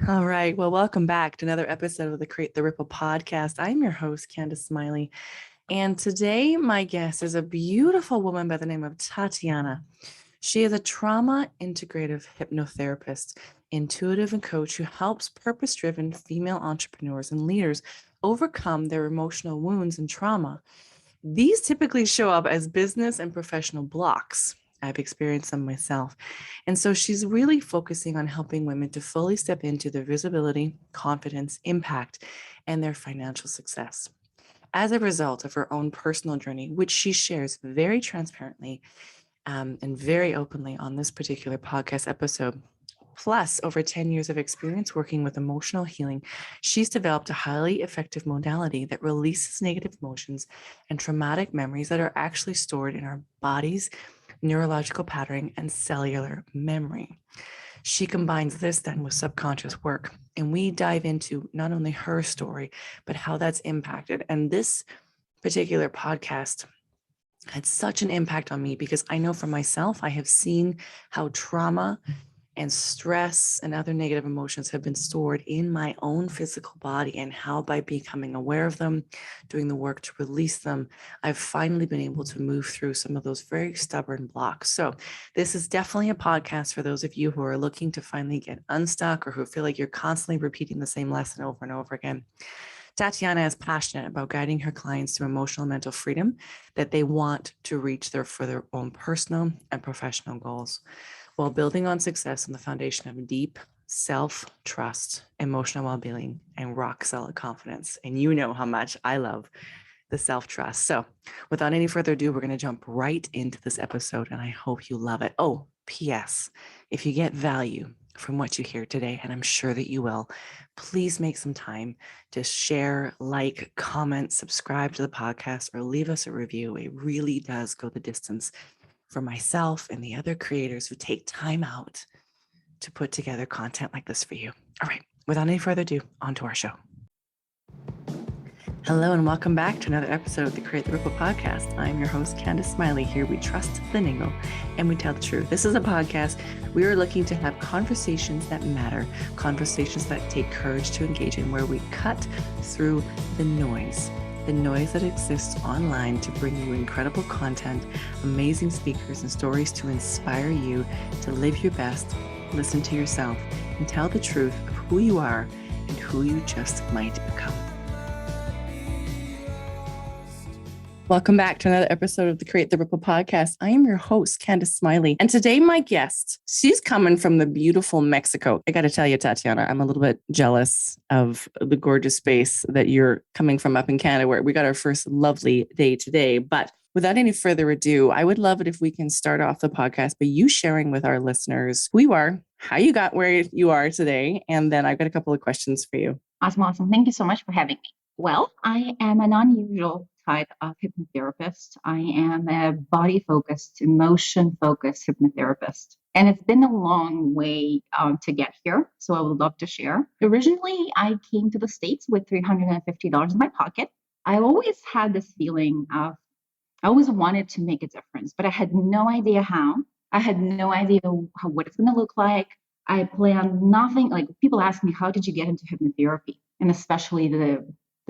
All right. Well, welcome back to another episode of the Create the Ripple podcast. I'm your host, Candice Smiley. And today, my guest is a beautiful woman by the name of Tatiana. She is a trauma integrative hypnotherapist, intuitive, and coach who helps purpose driven female entrepreneurs and leaders overcome their emotional wounds and trauma. These typically show up as business and professional blocks. I've experienced them myself. And so she's really focusing on helping women to fully step into their visibility, confidence, impact, and their financial success. As a result of her own personal journey, which she shares very transparently and very openly on this particular podcast episode, plus over 10 years of experience working with emotional healing, she's developed a highly effective modality that releases negative emotions and traumatic memories that are actually stored in our bodies, neurological patterning, and cellular memory. She combines this then with subconscious work, and we dive into not only her story, but how that's impacted. And this particular podcast had such an impact on me because I know for myself, I have seen how trauma and stress and other negative emotions have been stored in my own physical body, and how by becoming aware of them, doing the work to release them, I've finally been able to move through some of those very stubborn blocks. So this is definitely a podcast for those of you who are looking to finally get unstuck or who feel like you're constantly repeating the same lesson over and over again. Tatiana is passionate about guiding her clients to emotional and mental freedom that they want to reach for their own personal and professional goals, while building on success on the foundation of deep self-trust, emotional well-being, and rock-solid confidence. And you know how much I love the self-trust. So without any further ado, we're going to jump right into this episode, and I hope you love it. Oh, P.S. If you get value from what you hear today, and I'm sure that you will, please make some time to share, like, comment, subscribe to the podcast, or leave us a review. It really does go the distance for myself and the other creators who take time out to put together content like this for you. All right, without any further ado, on to our show. Hello and welcome back to another episode of the Create the Ripple podcast. I'm your host, Candice Smiley. Here we trust the ningle and we tell the truth. This is a podcast. We are looking to have conversations that matter, conversations that take courage to engage in, where we cut through the noise that exists online to bring you incredible content, amazing speakers, and stories to inspire you to live your best, listen to yourself, and tell the truth of who you are and who you just might become. Welcome back to another episode of the Create the Ripple podcast. I am your host, Candice Smiley. And today my guest, she's coming from the beautiful Mexico. I got to tell you, Tatiana, I'm a little bit jealous of the gorgeous space that you're coming from up in Canada, where we got our first lovely day today. But without any further ado, I would love it if we can start off the podcast by you sharing with our listeners who you are, how you got where you are today, and then I've got a couple of questions for you. Awesome. Thank you so much for having me. Well, I am an unusual type of hypnotherapist. I am a body-focused, emotion-focused hypnotherapist. And it's been a long way to get here, so I would love to share. Originally, I came to the States with $350 in my pocket. I always had this feeling of, I always wanted to make a difference, but I had no idea how. I had no idea what it's going to look like. I planned nothing. Like, people ask me, how did you get into hypnotherapy? And especially the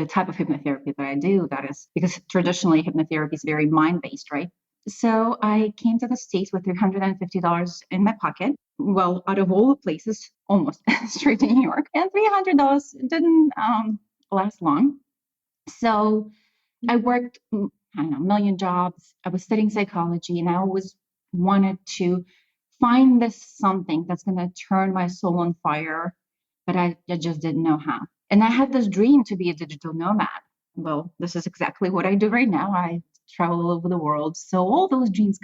type of hypnotherapy that I do, that is because traditionally hypnotherapy is very mind-based, right? So I came to the States with $350 in my pocket. Well, out of all the places, almost straight to New York. And $300 didn't last long. So I worked, I don't know, a million jobs. I was studying psychology, and I always wanted to find this something that's going to turn my soul on fire, but I just didn't know how. And I had this dream to be a digital nomad. Well, this is exactly what I do right now. I travel all over the world. So all those dreams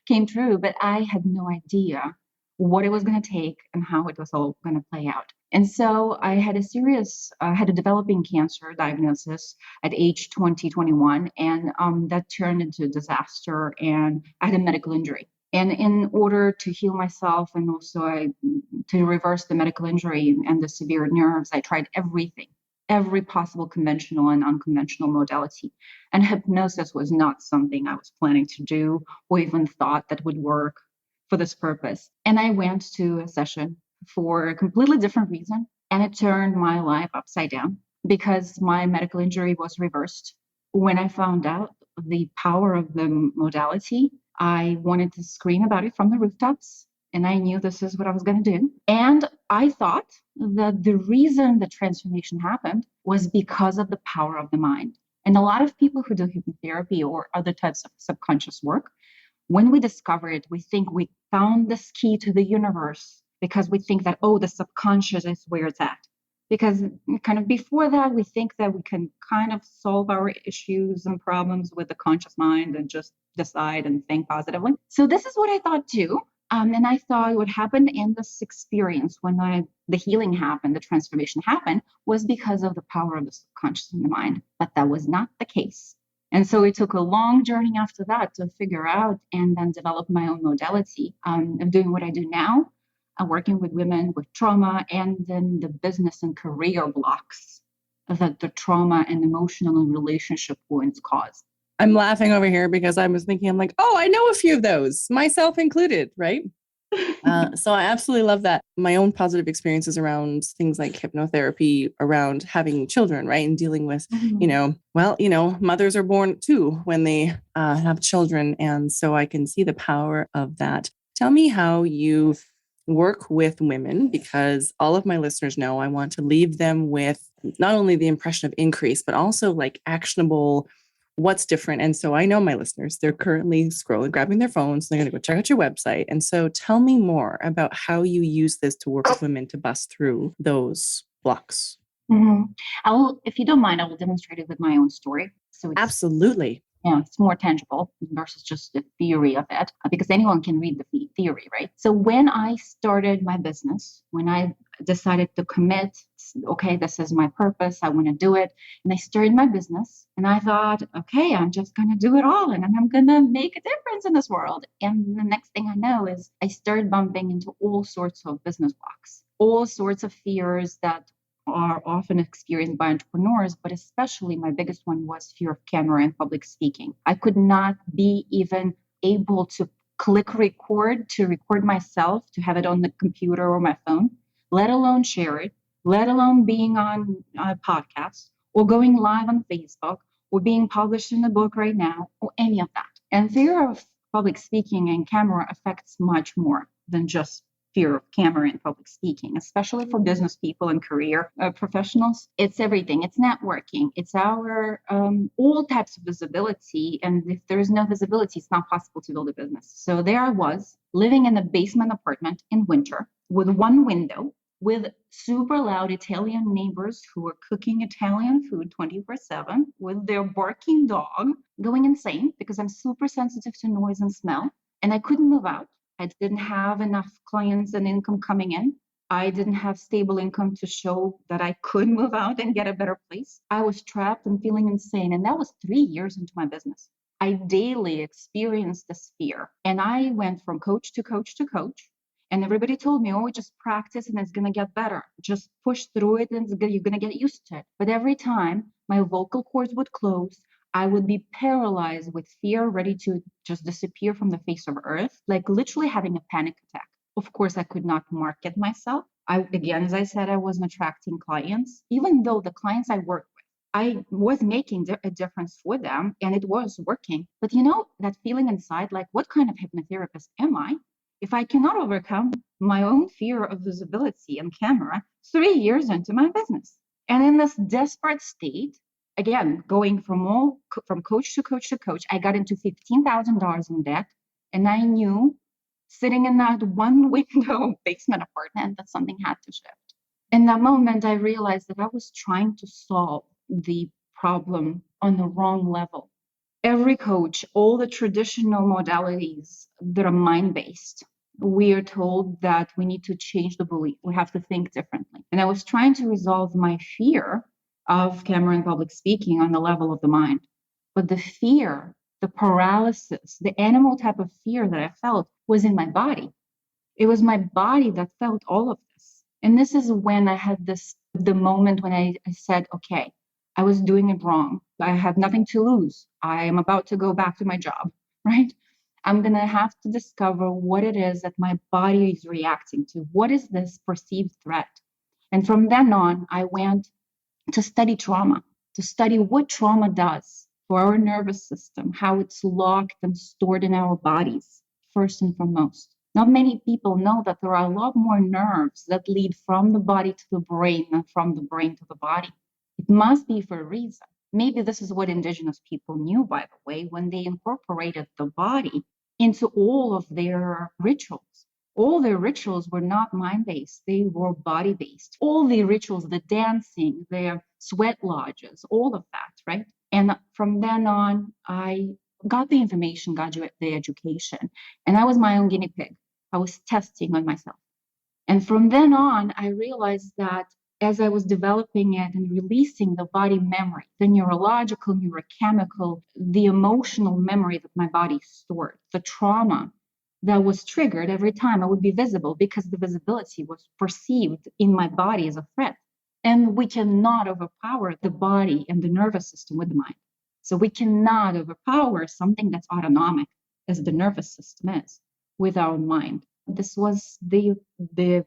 came true, but I had no idea what it was going to take and how it was all going to play out. And so I had had a developing cancer diagnosis at age 21, and that turned into a disaster, and I had a medical injury. And in order to heal myself and also to reverse the medical injury and the severe nerves, I tried every possible conventional and unconventional modality. And hypnosis was not something I was planning to do or even thought that would work for this purpose. And I went to a session for a completely different reason. And it turned my life upside down because my medical injury was reversed. When I found out the power of the modality, I wanted to scream about it from the rooftops. And I knew this is what I was going to do. And I thought that the reason the transformation happened was because of the power of the mind. And a lot of people who do hypnotherapy or other types of subconscious work, when we discover it, we think we found this key to the universe because we think that, oh, the subconscious is where it's at. Because kind of before that, we think that we can kind of solve our issues and problems with the conscious mind and just decide and think positively. So this is what I thought too. And I thought what happened in this experience when the healing happened, the transformation happened, was because of the power of the subconscious in the mind. But that was not the case. And so it took a long journey after that to figure out and then develop my own modality of doing what I do now, working with women with trauma and then the business and career blocks that the trauma and emotional and relationship wounds cause. I'm laughing over here because I was thinking, I'm like, oh, I know a few of those, myself included, right? So I absolutely love that. My own positive experiences around things like hypnotherapy, around having children, right? And dealing with, mothers are born too when they have children. And so I can see the power of that. Tell me how you work with women, because all of my listeners know I want to leave them with not only the impression of increase, but also like actionable what's different. And so I know my listeners, they're currently scrolling, grabbing their phones. They're going to go check out your website. And so tell me more about how you use this to work with women to bust through those blocks. Mm-hmm. If you don't mind, I will demonstrate it with my own story. So it's absolutely. Yeah, it's more tangible versus just the theory of it, because anyone can read the theory, right? So when I started my business, when I decided to commit, okay, this is my purpose, I want to do it. And I started my business and I thought, okay, I'm just going to do it all and I'm going to make a difference in this world. And the next thing I know is I started bumping into all sorts of business blocks, all sorts of fears that are often experienced by entrepreneurs, but especially my biggest one was fear of camera and public speaking. I could not be even able to click record, to record myself, to have it on the computer or my phone, let alone share it, let alone being on a podcast or going live on Facebook or being published in a book right now or any of that. And fear of public speaking and camera affects much more than just fear of camera and public speaking, especially for business people and career professionals. It's everything. It's networking. It's our all types of visibility. And if there is no visibility, it's not possible to build a business. So there I was living in a basement apartment in winter with one window, with super loud Italian neighbors who were cooking Italian food 24/7, with their barking dog, going insane because I'm super sensitive to noise and smell. And I couldn't move out. I didn't have enough clients and income coming in. I didn't have stable income to show that I could move out and get a better place. I was trapped and feeling insane. And that was 3 years into my business. I daily experienced this fear. And I went from coach to coach to coach. And everybody told me, oh, just practice and it's going to get better. Just push through it and you're going to get used to it. But every time my vocal cords would close, I would be paralyzed with fear, ready to just disappear from the face of earth, like literally having a panic attack. Of course, I could not market myself. Again, as I said, I wasn't attracting clients, even though the clients I worked with, I was making a difference for them and it was working. But that feeling inside, like, what kind of hypnotherapist am I if I cannot overcome my own fear of visibility and camera 3 years into my business? And in this desperate state, again, going from coach to coach to coach, I got into $15,000 in debt. And I knew sitting in that one window basement apartment that something had to shift. In that moment, I realized that I was trying to solve the problem on the wrong level. Every coach, all the traditional modalities that are mind-based, we are told that we need to change the belief. We have to think differently. And I was trying to resolve my fear of camera and public speaking on the level of the mind. But the fear, the paralysis, the animal type of fear that I felt was in my body. It was my body that felt all of this. And this is when I had the moment when I said, okay, I was doing it wrong. I have nothing to lose. I am about to go back to my job, right? I'm going to have to discover what it is that my body is reacting to. What is this perceived threat? And from then on, I went to study trauma, to study what trauma does for our nervous system, how it's locked and stored in our bodies, first and foremost. Not many people know that there are a lot more nerves that lead from the body to the brain than from the brain to the body. It must be for a reason. Maybe this is what indigenous people knew, by the way, when they incorporated the body into all of their rituals. All their rituals were not mind-based, they were body-based. All the rituals, the dancing, their sweat lodges, all of that, right? And from then on, I got the information, got the education, and I was my own guinea pig. I was testing on myself. And from then on, I realized that as I was developing it and releasing the body memory, the neurological, neurochemical, the emotional memory that my body stored, the trauma that was triggered every time I would be visible because the visibility was perceived in my body as a threat. And we cannot overpower the body and the nervous system with the mind. So we cannot overpower something that's autonomic, as the nervous system is, with our mind. This was the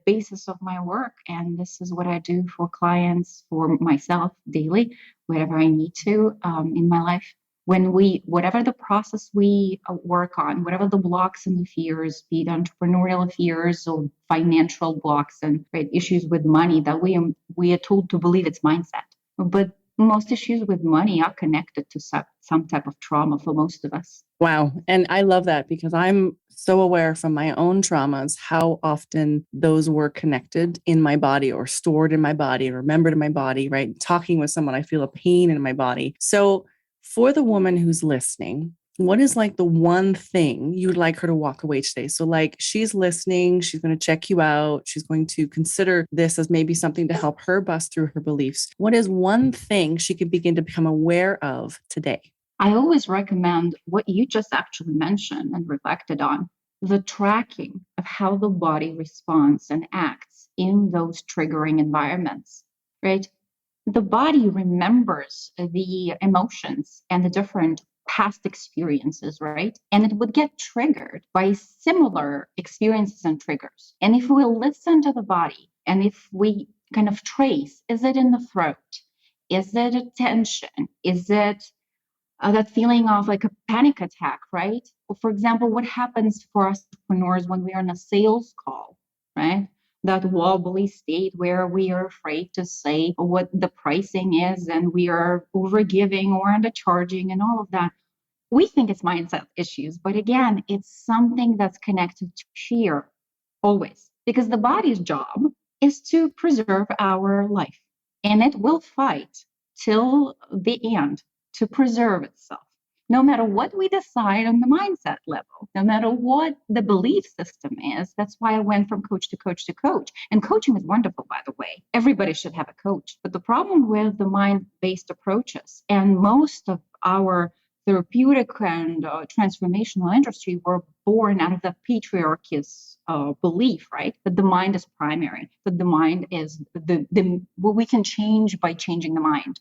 basis of my work, and this is what I do for clients, for myself daily, wherever I need to in my life. When whatever the process we work on, whatever the blocks and the fears, be it entrepreneurial fears or financial blocks and issues with money that we are told to believe it's mindset. But most issues with money are connected to some type of trauma for most of us. Wow. And I love that because I'm so aware from my own traumas how often those were connected in my body or stored in my body, remembered in my body, right? Talking with someone, I feel a pain in my body. So for the woman who's listening, what is like the one thing you'd like her to walk away today? So like she's listening, she's going to check you out. She's going to consider this as maybe something to help her bust through her beliefs. What is one thing she can begin to become aware of today? I always recommend what you just actually mentioned and reflected on, the tracking of how the body responds and acts in those triggering environments, right? The body remembers the emotions and the different past experiences, right? And it would get triggered by similar experiences and triggers. And if we listen to the body and if we kind of trace, is it in the throat? Is it a tension? Is it that feeling of like a panic attack, right? Or for example, what happens for us entrepreneurs when we are in a sales call, right? That wobbly state where we are afraid to say what the pricing is and we are overgiving or undercharging and all of that. We think it's mindset issues, but again, it's something that's connected to fear always, because the body's job is to preserve our life and it will fight till the end to preserve itself. No matter what we decide on the mindset level, no matter what the belief system is, that's why I went from coach to coach to coach. And coaching is wonderful, by the way. Everybody should have a coach. But the problem with the mind-based approaches, and most of our therapeutic and transformational industry were born out of the patriarchy's belief, right? That the mind is primary, that the mind is what we can change by changing the mind.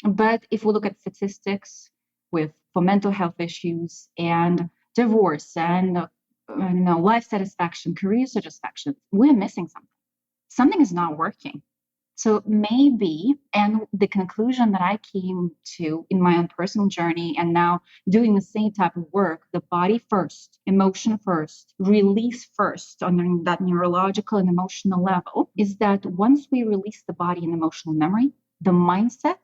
But if we look at statistics for mental health issues and divorce and life satisfaction, career satisfaction, we're missing something. Something is not working. So maybe, and the conclusion that I came to in my own personal journey and now doing the same type of work, the body first, emotion first, release first on that neurological and emotional level, is that once we release the body and emotional memory, the mindset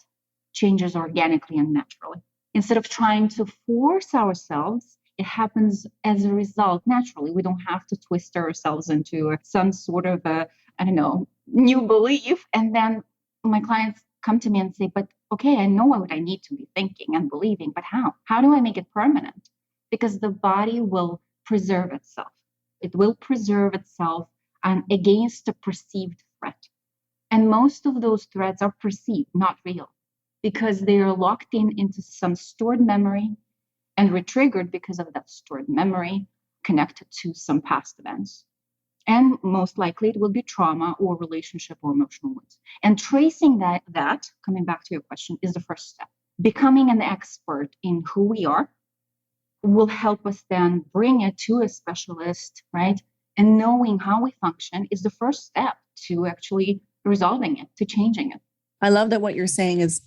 changes organically and naturally. Instead of trying to force ourselves, it happens as a result naturally. We don't have to twist ourselves into some sort of new belief. And then my clients come to me and say, but okay, I know what I need to be thinking and believing, but how? How do I make it permanent? Because the body will preserve itself. It will preserve itself against a perceived threat. And most of those threats are perceived, not real, because they are locked into some stored memory and retriggered because of that stored memory connected to some past events. And most likely it will be trauma or relationship or emotional wounds. And tracing that, coming back to your question, is the first step. Becoming an expert in who we are will help us then bring it to a specialist, right? And knowing how we function is the first step to actually resolving it, to changing it. I love that what you're saying is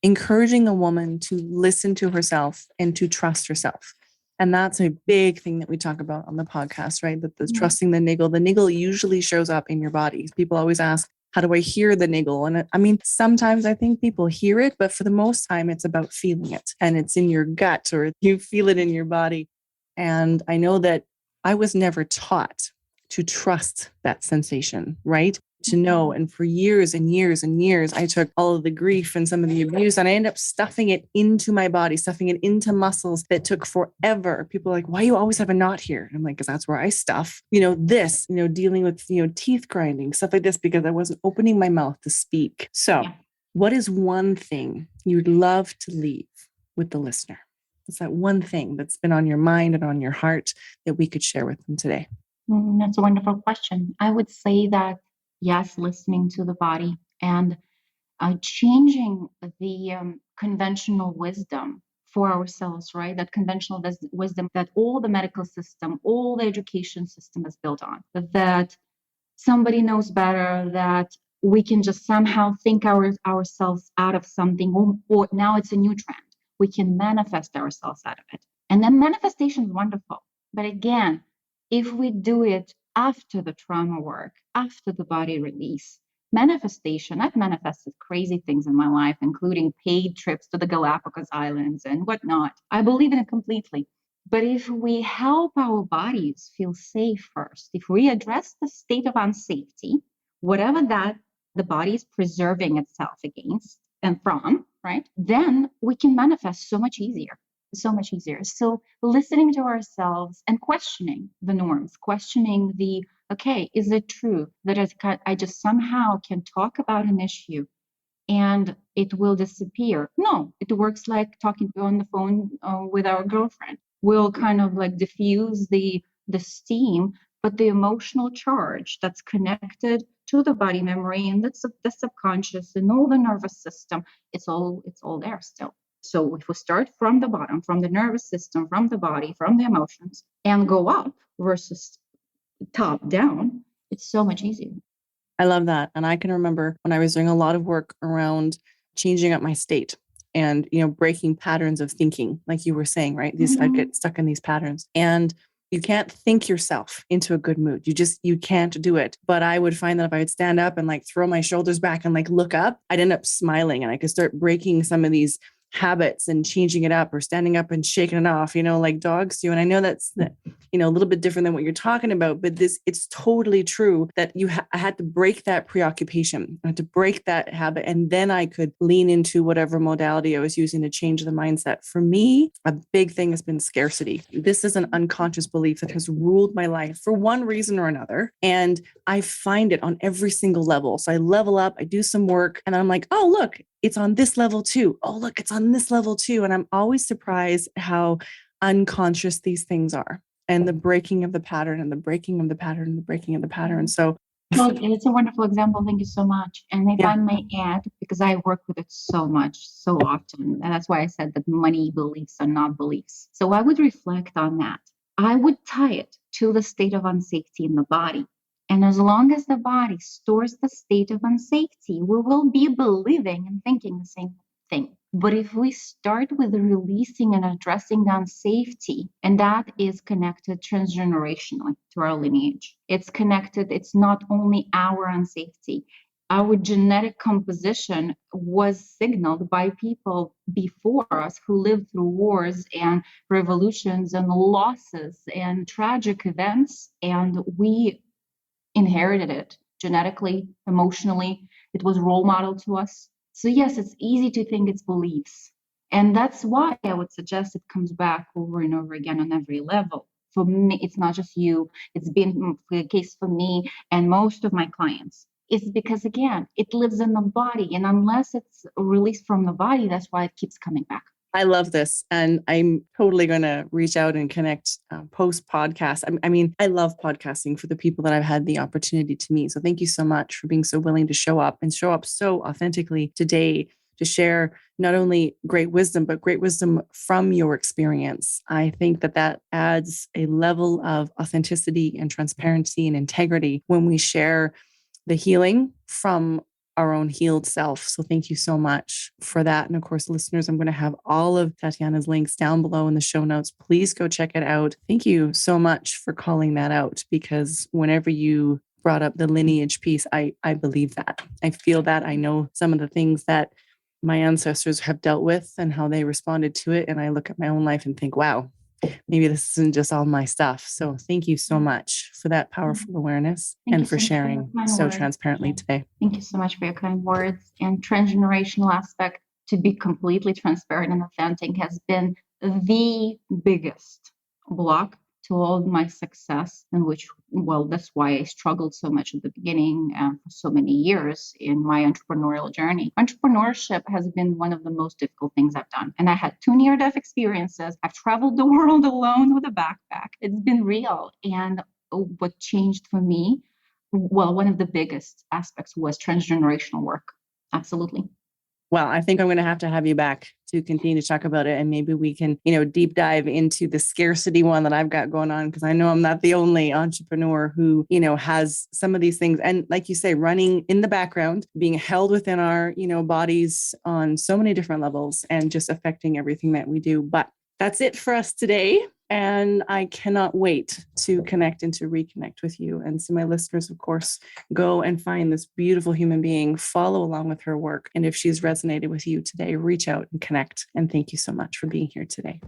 encouraging a woman to listen to herself and to trust herself. And that's a big thing that we talk about on the podcast, right? That the trusting the niggle. The niggle usually shows up in your body. People always ask, how do I hear the niggle? And I mean, sometimes I think people hear it, but for the most time, it's about feeling it, and it's in your gut or you feel it in your body. And I know that I was never taught to trust that sensation, right? To know. And for years and years and years, I took all of the grief and some of the abuse and I ended up stuffing it into my body, stuffing it into muscles that took forever. People are like, why you always have a knot here? And I'm like, because that's where I stuff, this, dealing with, teeth grinding, stuff like this, because I wasn't opening my mouth to speak. So what is one thing you'd love to leave with the listener? What's that one thing that's been on your mind and on your heart that we could share with them today? That's a wonderful question. I would say that, yes, listening to the body and changing the conventional wisdom for ourselves, right? That conventional wisdom that all the medical system, all the education system is built on, that somebody knows better, that we can just somehow think ourselves out of something, or now it's a new trend. We can manifest ourselves out of it. And then manifestation is wonderful. But again, if we do it after the trauma work, after the body release, manifestation, I've manifested crazy things in my life, including paid trips to the Galapagos Islands and whatnot. I believe in it completely. But if we help our bodies feel safe first, if we address the state of unsafety, whatever that the body is preserving itself against and from, right, then we can manifest so much easier. So much easier. So listening to ourselves and questioning the norms, questioning okay, is it true that I just somehow can talk about an issue and it will disappear? No, it works like talking on the phone with our girlfriend. We'll kind of like diffuse the steam, but the emotional charge that's connected to the body memory and the subconscious and all the nervous system, it's all there still. So if we start from the bottom, from the nervous system, from the body, from the emotions, and go up versus top down, it's so much easier. I love that. And I can remember when I was doing a lot of work around changing up my state and, breaking patterns of thinking, like you were saying, right? I'd get stuck in these patterns, and you can't think yourself into a good mood. You can't do it. But I would find that if I would stand up and like throw my shoulders back and like look up, I'd end up smiling and I could start breaking some of these habits and changing it up, or standing up and shaking it off, like dogs do. And I know that's a little bit different than what you're talking about, but it's totally true that I had to break that preoccupation. I had to break that habit. And then I could lean into whatever modality I was using to change the mindset. For me, a big thing has been scarcity. This is an unconscious belief that has ruled my life for one reason or another. And I find it on every single level. So I level up, I do some work, and I'm like, oh, look, it's on this level too. Oh, look, it's on this level too. And I'm always surprised how unconscious these things are, and the breaking of the pattern and the breaking of the pattern and the breaking of the pattern. So well, it's a wonderful example. Thank you so much. And if I may add, because I work with it so much, so often, and that's why I said that money beliefs are not beliefs. So I would reflect on that. I would tie it to the state of unsafety in the body. And as long as the body stores the state of unsafety, we will be believing and thinking the same thing. But if we start with releasing and addressing the unsafety, and that is connected transgenerationally to our lineage, it's connected, it's not only our unsafety. Our genetic composition was signaled by people before us who lived through wars and revolutions and losses and tragic events, and we inherited it genetically, emotionally. It was role model to us. So yes, it's easy to think it's beliefs. And that's why I would suggest it comes back over and over again on every level. For me, it's not just you. It's been the case for me and most of my clients. It's because, again, it lives in the body. And unless it's released from the body, that's why it keeps coming back. I love this. And I'm totally going to reach out and connect post podcast. I love podcasting for the people that I've had the opportunity to meet. So thank you so much for being so willing to show up and show up so authentically today to share not only great wisdom, but great wisdom from your experience. I think that adds a level of authenticity and transparency and integrity when we share the healing from our own healed self. So thank you so much for that. And of course, listeners, I'm going to have all of Tatiana's links down below in the show notes. Please go check it out. Thank you so much for calling that out, because whenever you brought up the lineage piece, I believe that. I feel that. I know some of the things that my ancestors have dealt with and how they responded to it. And I look at my own life and think, wow, maybe this isn't just all my stuff. So thank you so much for that powerful awareness and for sharing so transparently today. Thank you so much for your kind words. And transgenerational aspect, to be completely transparent and authentic, has been the biggest block to all my success, in which, well, that's why I struggled so much at the beginning for so many years in my entrepreneurial journey. Entrepreneurship has been one of the most difficult things I've done. And I had 2 near-death experiences. I've traveled the world alone with a backpack. It's been real. And what changed for me, well, one of the biggest aspects was transgenerational work. Absolutely. Well, I think I'm going to have you back to continue to talk about it. And maybe we can, deep dive into the scarcity one that I've got going on, because I know I'm not the only entrepreneur who, has some of these things. And like you say, running in the background, being held within our, bodies on so many different levels and just affecting everything that we do. But that's it for us today. And I cannot wait to connect and to reconnect with you. And so my listeners, of course, go and find this beautiful human being, follow along with her work. And if she's resonated with you today, reach out and connect. And thank you so much for being here today.